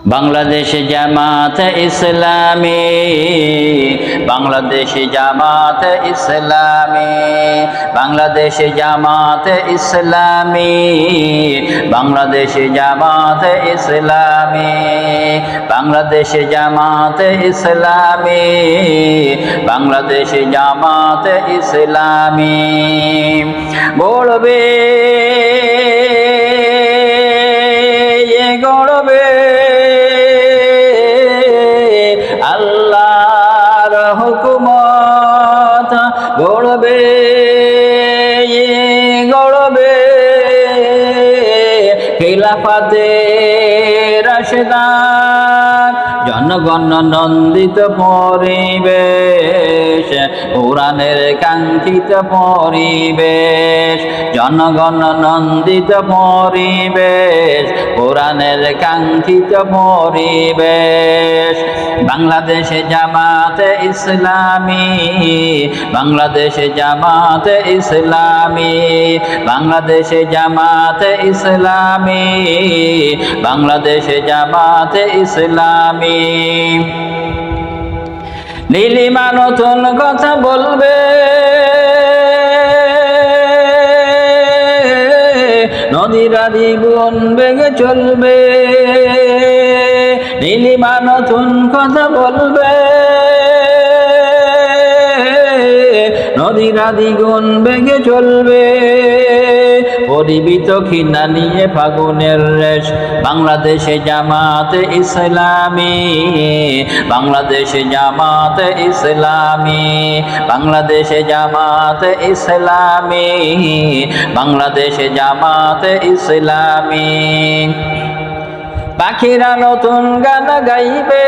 বাংলাদেশ জামাত ইসলামী, বাংলাদেশ জামাত ইসলামী, বাংলাদেশ জামাত ইসলামী, বাংলাদেশ জামাত ইসলামী, বাংলাদেশ জামাত ইসলামী, বাংলাদেশ জামাত ইসলামী গড়বে গড়বে আল্লাহর হুকুমত, গড়বে গড়বে খিলাফতে রাশেদান, জনগণ নন্দিত পরিবেশ, কোরআনের কাঙ্ক্ষিত পরিবেশ, জনগণ নন্দিত পরিবেশ, কোরআনের কাঙ্ক্ষিত পরিবেশ। বাংলাদেশ জামাত ইসলামী, বাংলাদেশ জামাত ইসলামী, বাংলাদেশ জামাত ইসলামী, বাংলাদেশ জামাত ইসলামী নীলিমা নতুন কথা বলবে, নদীরা দ্বিগুণ বেগে চলবে, নীলিমা নতুন কথা বলবে, নদীরা দ্বিগুণ বেগে চলবে, পরিবিত খিনা নিয়ে ফাগুনের রেশ। বাংলাদেশে জামাত ইসলামী, বাংলাদেশে জামাত ইসলামী, বাংলাদেশে জামাত ইসলামী, বাংলাদেশে জামাত ইসলামী পাখিরা নতুন গান গাইবে,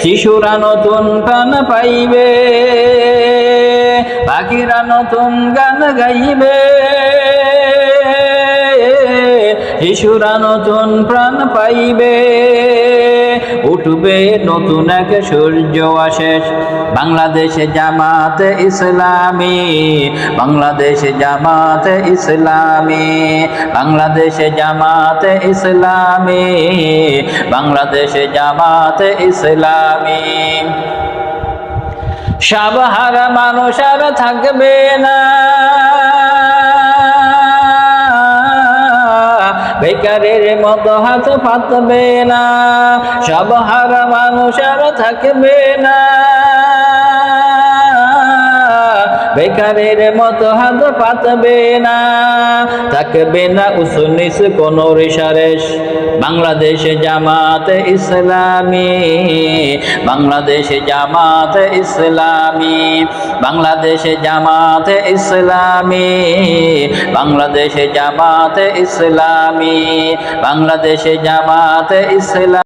শিশুরা নতুন প্রাণ পাইবে, পাখিরা নতুন গান গাইবে, শিশুরা নতুন প্রাণ পাইবে, উঠবে নতুন এক সূর্য আশেষ। বাংলাদেশ জামাত ইসলামী, বাংলাদেশ জামাত ইসলামী, বাংলাদেশ জামাত ইসলামী, বাংলাদেশ জামাত ইসলামী সাবহার মানুষ আর থাকবে না, বেকারের মতো হাত পাতবে না, সাবহার মানুষ আর থাকবে না, বেকারের মতো হাত পাতবে না, থাকবে না উঁচু নিচু কোন রেশারেশ। বাংলাদেশ জামাত ইসলামী, বাংলাদেশ জামাত ইসলামী, বাংলাদেশ জামাত ইসলামী, বাংলাদেশ জামাত ইসলামী, বাংলাদেশ জামাত ইসলামী।